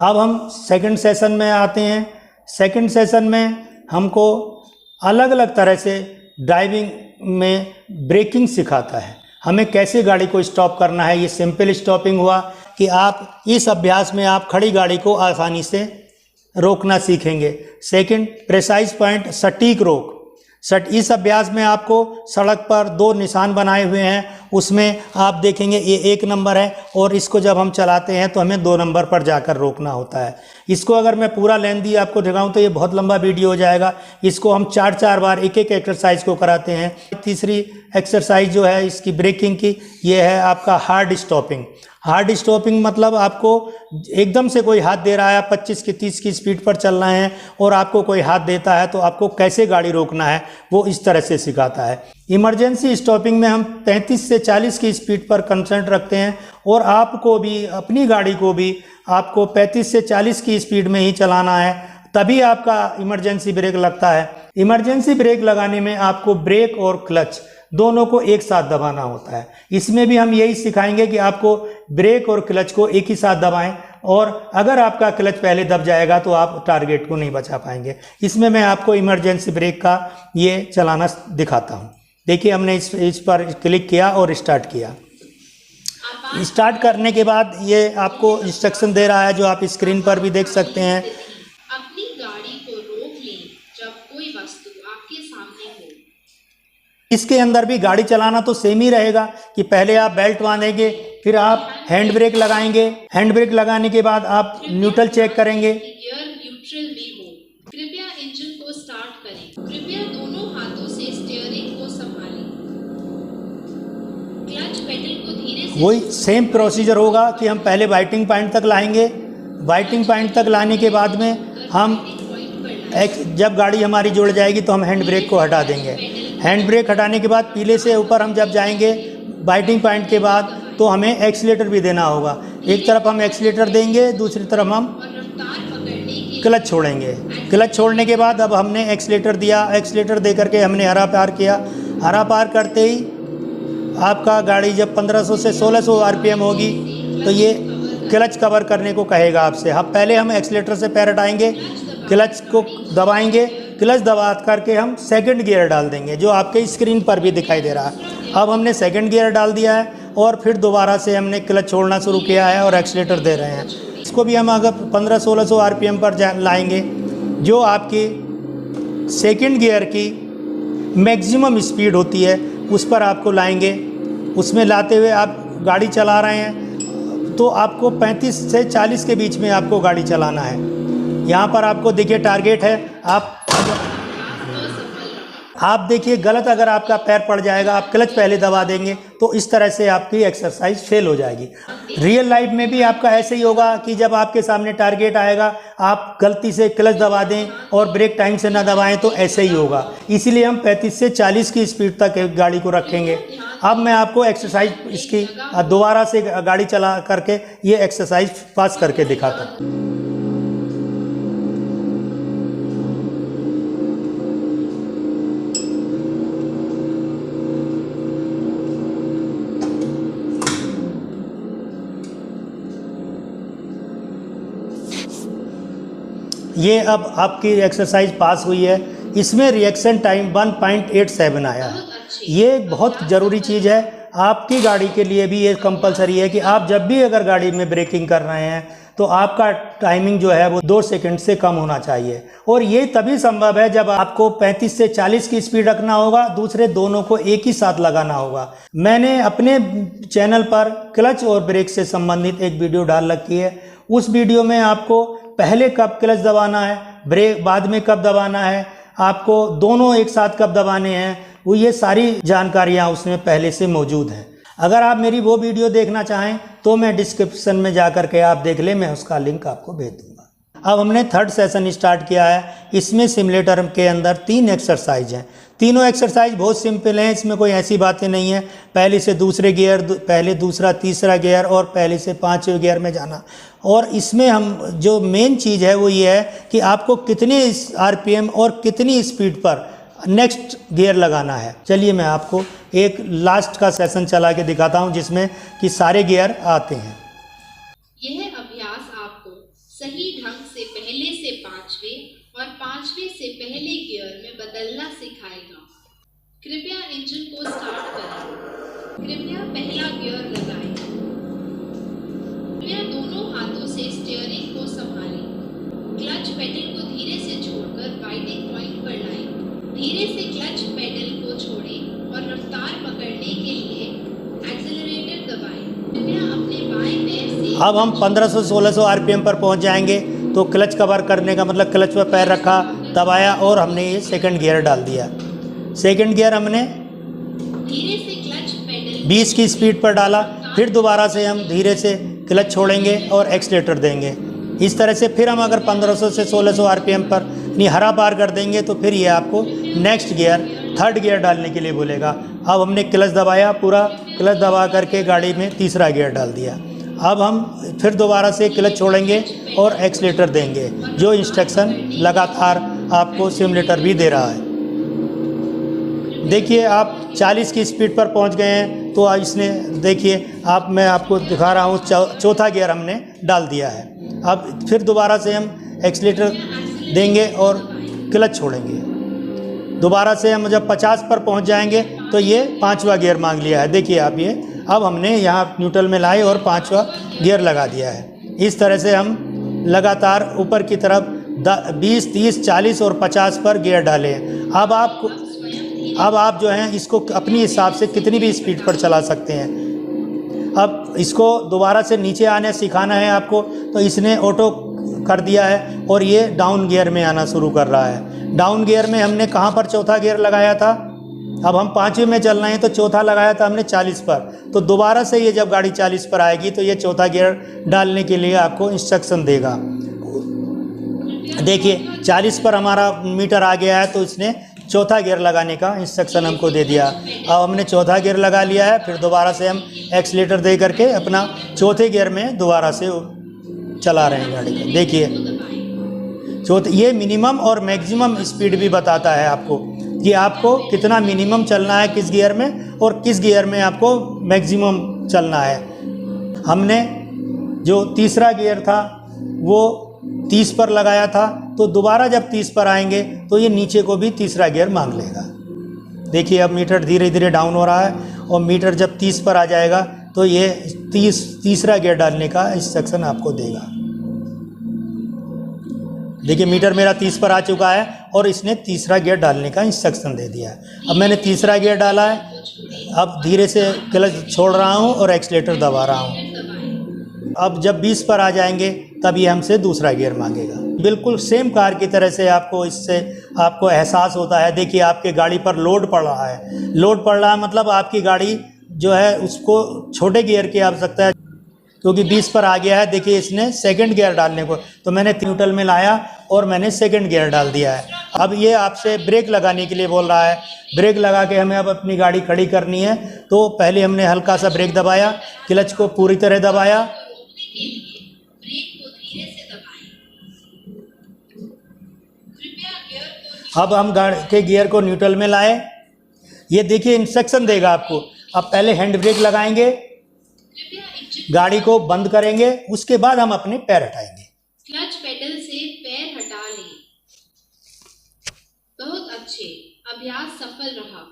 अब हम second session में आते हैं। सेकंड सेशन में हमको अलग अलग तरह से ड्राइविंग में ब्रेकिंग सिखाता है, हमें कैसे गाड़ी को स्टॉप करना है। ये सिंपल स्टॉपिंग हुआ कि आप इस अभ्यास में आप खड़ी गाड़ी को आसानी से रोकना सीखेंगे। सेकंड, प्रेसाइज पॉइंट, सटीक रोक। इस अभ्यास में आपको सड़क पर 2 निशान बनाए हुए हैं, उसमें आप देखेंगे ये 1 नंबर है और इसको जब हम चलाते हैं तो हमें 2 नंबर पर जाकर रोकना होता है। इसको अगर मैं पूरा लेंथी आपको दिखाऊं तो ये बहुत लंबा वीडियो हो जाएगा। इसको हम 4-4 बार एक एक एक्सरसाइज को कराते हैं। तीसरी एक्सरसाइज जो है इसकी ब्रेकिंग की, ये है आपका हार्ड स्टॉपिंग। हार्ड स्टॉपिंग मतलब आपको एकदम से कोई हाथ दे रहा है, 25 की 30 की स्पीड पर चलना है और आपको कोई हाथ देता है तो आपको कैसे गाड़ी रोकना है वो इस तरह से सिखाता है। इमरजेंसी स्टॉपिंग में हम 35 से 40 की स्पीड पर कंसंट्रेट रखते हैं और आपको भी अपनी गाड़ी को भी आपको 35 से 40 की स्पीड में ही चलाना है, तभी आपका इमरजेंसी ब्रेक लगता है। इमरजेंसी ब्रेक लगाने में आपको ब्रेक और क्लच दोनों को एक साथ दबाना होता है। इसमें भी हम यही सिखाएंगे कि आपको ब्रेक और क्लच को एक ही साथ दबाएं, और अगर आपका क्लच पहले दब जाएगा तो आप टारगेट को नहीं बचा पाएंगे। इसमें मैं आपको इमरजेंसी ब्रेक का ये चलाना दिखाता हूँ। देखिए, हमने इस पर क्लिक किया और स्टार्ट किया। स्टार्ट करने के बाद ये आपको इंस्ट्रक्शन दे रहा है जो आप स्क्रीन पर भी देख सकते हैं। अपनी गाड़ी को रोक लें जब कोई वस्तु आपके सामने हो। इसके अंदर भी गाड़ी चलाना तो सेम ही रहेगा कि पहले आप बेल्ट बांधेंगे, फिर आप हैंड ब्रेक लगाएंगे। हैंड ब्रेक लगाने के बाद आप न्यूट्रल चेक करेंगे। गियर न्यूट्रल में हो। कृपया इंजन को स्टार्ट करें। कृपया दोनों हाथों से स्टीयरिंग को संभालें। क्लच पेडल को धीरे से। वही सेम प्रोसीजर होगा कि हम पहले बाइटिंग पॉइंट तक लाएंगे। बाइटिंग पॉइंट तक लाने के बाद में हम जब गाड़ी हमारी जुड़ जाएगी तो हम हैंड ब्रेक को हटा देंगे। हैंड ब्रेक हटाने के बाद पीले से ऊपर हम जब जाएंगे बाइटिंग पॉइंट के बाद तो हमें एक्सीलेटर भी देना होगा। एक तरफ हम एक्सीलेटर देंगे, दूसरी तरफ हम क्लच छोड़ेंगे। क्लच छोड़ने के बाद अब हमने एक्सीलेटर दिया, एक्सीलेटर दे करके हमने हरा पार किया। हरा पार करते ही आपका गाड़ी जब 1500 से 1600 आरपीएम होगी तो ये क्लच कवर करने को कहेगा आपसे। हम पहले हम एक्सीलेटर से पैर हटाएंगे, क्लच को दबाएंगे, क्लच दबा करके हम सेकंड गियर डाल देंगे जो आपके स्क्रीन पर भी दिखाई दे रहा है। अब हमने सेकंड गियर डाल दिया है और फिर दोबारा से हमने क्लच छोड़ना शुरू किया है और एक्सीलेटर दे रहे हैं। इसको भी हम अगर 1500-1600 आरपीएम पर लाएंगे, जो आपकी सेकंड गियर की मैक्सिमम स्पीड होती है उस पर आपको लाएंगे। उसमें लाते हुए आप गाड़ी चला रहे हैं तो आपको 35 से 40 के बीच में आपको गाड़ी चलाना है। यहाँ पर आपको देखिए टारगेट है। आप देखिए, गलत अगर आपका पैर पड़ जाएगा, आप क्लच पहले दबा देंगे तो इस तरह से आपकी एक्सरसाइज फेल हो जाएगी। रियल लाइफ में भी आपका ऐसे ही होगा कि जब आपके सामने टारगेट आएगा आप गलती से क्लच दबा दें और ब्रेक टाइम से ना दबाएं तो ऐसे ही होगा। इसीलिए हम 35 से 40 की स्पीड तक गाड़ी को रखेंगे। अब मैं आपको एक्सरसाइज इसकी दोबारा से गाड़ी चला करके ये एक्सरसाइज पास करके दिखाता हूँ। ये अब आपकी एक्सरसाइज पास हुई है। इसमें रिएक्शन टाइम 1.87 आया है। ये बहुत ज़रूरी चीज़ है आपकी गाड़ी के लिए भी। ये कंपलसरी है कि आप जब भी अगर गाड़ी में ब्रेकिंग कर रहे हैं तो आपका टाइमिंग जो है वो 2 सेकंड से कम होना चाहिए। और ये तभी संभव है जब आपको 35 से 40 की स्पीड रखना होगा, दूसरे दोनों को एक ही साथ लगाना होगा। मैंने अपने चैनल पर क्लच और ब्रेक से संबंधित एक वीडियो डाल रखी है। उस वीडियो में आपको पहले कब क्लच दबाना है, ब्रेक बाद में कब दबाना है, आपको दोनों एक साथ कब दबाने हैं, वो ये सारी जानकारियाँ उसमें पहले से मौजूद हैं। अगर आप मेरी वो वीडियो देखना चाहें तो मैं डिस्क्रिप्शन में जा कर के आप देख लें, मैं उसका लिंक आपको भेज दूँगा। अब हमने थर्ड सेशन स्टार्ट किया है। इसमें सिमुलेटर के अंदर 3 एक्सरसाइज हैं। तीनों एक्सरसाइज बहुत सिंपल हैं, इसमें कोई ऐसी बातें नहीं है। पहले से दूसरे गियर, पहले दूसरा तीसरा गियर और पहले से 5वें गियर में जाना। और इसमें हम जो मेन चीज़ है वो ये है कि आपको कितने आरपीएम और कितनी स्पीड पर नेक्स्ट गियर लगाना है। चलिए मैं आपको एक लास्ट का सेशन चला के दिखाता हूँ जिसमें कि सारे गियर आते हैं। यह अभ्यास आपको सही ढंग से पहले से पांचवें और पांचवें से पहले गियर में बदलना सिखाएगा। कृपया इंजन को स्टार्ट करें। कृपया पहला गियर लगाएं। कृपया दोनों हाथों से स्टीयरिंग को संभालें। क्लच पेडल को धीरे से छोड़कर बाइंडिंग पॉइंट पर लाएं। धीरे से क्लच पेडल को छोड़ें और रफ्तार पकड़ने के लिए एक्सेलरेटर दबाएं। कृपया अपने बाएं पैर से अब हम 1500-1600 आरपीएम पर पहुंच जाएंगे। तो क्लच कवर करने का मतलब क्लच पर पैर रखा, दबाया और हमने ये सेकंड गियर डाल दिया। सेकंड गियर हमने धीरे से क्लच पेडल 20 की स्पीड पर डाला। फिर दोबारा से हम धीरे से क्लच छोड़ेंगे और एक्सीलेटर देंगे। इस तरह से फिर हम अगर 1500 से 1600 आरपीएम पर हरा पार कर देंगे तो फिर ये आपको नेक्स्ट गियर, थर्ड गियर डालने के लिए बोलेगा। अब हमने क्लच दबाया, पूरा क्लच दबा करके गाड़ी में तीसरा गियर डाल दिया। अब हम फिर दोबारा से क्लच छोड़ेंगे और एक्सीलेटर देंगे, जो इंस्ट्रक्शन लगातार आपको सिमुलेटर भी दे रहा है। देखिए आप 40 की स्पीड पर पहुंच गए हैं। तो इसने देखिए मैं आपको दिखा रहा हूँ, चौथा गियर हमने डाल दिया है। अब फिर दोबारा से हम एक्सीलेटर देंगे और क्लच छोड़ेंगे। दोबारा से हम जब 50 पर पहुंच जाएंगे तो ये पांचवा गियर मांग लिया है। देखिए आप ये अब हमने यहाँ न्यूट्रल में लाए और पांचवा गियर लगा दिया है। इस तरह से हम लगातार ऊपर की तरफ 20, 30, 40 और 50 पर गियर डाले हैं। अब आप जो हैं इसको अपनी हिसाब से कितनी भी स्पीड पर चला सकते हैं। अब इसको दोबारा से नीचे आने सिखाना है आपको, तो इसने ऑटो कर दिया है और ये डाउन गियर में आना शुरू कर रहा है। डाउन गियर में हमने कहाँ पर चौथा गियर लगाया था, अब हम पाँचवें में चल रहे हैं तो चौथा लगाया था हमने 40 पर। तो दोबारा से ये जब गाड़ी 40 पर आएगी तो ये चौथा गियर डालने के लिए आपको इंस्ट्रक्शन देगा। देखिए 40 पर हमारा मीटर आ गया है तो इसने चौथा गियर लगाने का इंस्ट्रक्शन हमको दे दिया। अब हमने चौथा गियर लगा लिया है। फिर दोबारा से हम एक्सीलेटर दे करके अपना चौथे गियर में दोबारा से चला रहे हैं गाड़ी को। देखिए ये मिनिमम और मैक्सिमम स्पीड भी बताता है आपको कि आपको कितना मिनिमम चलना है किस गियर में और किस गियर में आपको मैक्सिमम चलना है। हमने जो तीसरा गियर था वो 30 पर लगाया था, तो दोबारा जब 30 पर आएंगे तो ये नीचे को भी तीसरा गियर मांग लेगा। देखिए अब मीटर धीरे धीरे डाउन हो रहा है और मीटर जब 30 पर आ जाएगा तो ये तीसरा गियर डालने का इंस्ट्रक्शन आपको देगा। देखिए मीटर मेरा 30 पर आ चुका है और इसने तीसरा गियर डालने का इंस्ट्रक्शन दे दिया है। अब मैंने तीसरा गियर डाला है। अब धीरे से क्लच छोड़ रहा हूँ और एक्सीलेटर दबा रहा हूँ। अब जब 20 पर आ जाएंगे तब ये हमसे दूसरा गियर मांगेगा। बिल्कुल सेम कार की तरह से आपको इससे आपको एहसास होता है। देखिए आपके गाड़ी पर लोड पड़ रहा है। लोड पड़ रहा है मतलब आपकी गाड़ी जो है उसको छोटे गियर की आवश्यकता है, क्योंकि 20 पर आ गया है। देखिए इसने सेकंड गियर डालने को, तो मैंने न्यूट्रल में लाया और मैंने सेकंड गियर डाल दिया है। अब ये आपसे ब्रेक लगाने के लिए बोल रहा है। ब्रेक लगा के हमें अब अपनी गाड़ी खड़ी करनी है। तो पहले हमने हल्का सा ब्रेक दबाया, क्लच को पूरी तरह दबाया। अब हम गाड़ी के गियर को न्यूट्रल में लाए। ये देखिए इंस्ट्रक्शन देगा आपको। अब पहले हैंड ब्रेक लगाएंगे, गाड़ी को बंद करेंगे, उसके बाद हम अपने पैर हटाएंगे। क्लच पेडल से पैर हटा लें। बहुत अच्छे, अभ्यास सफल रहा।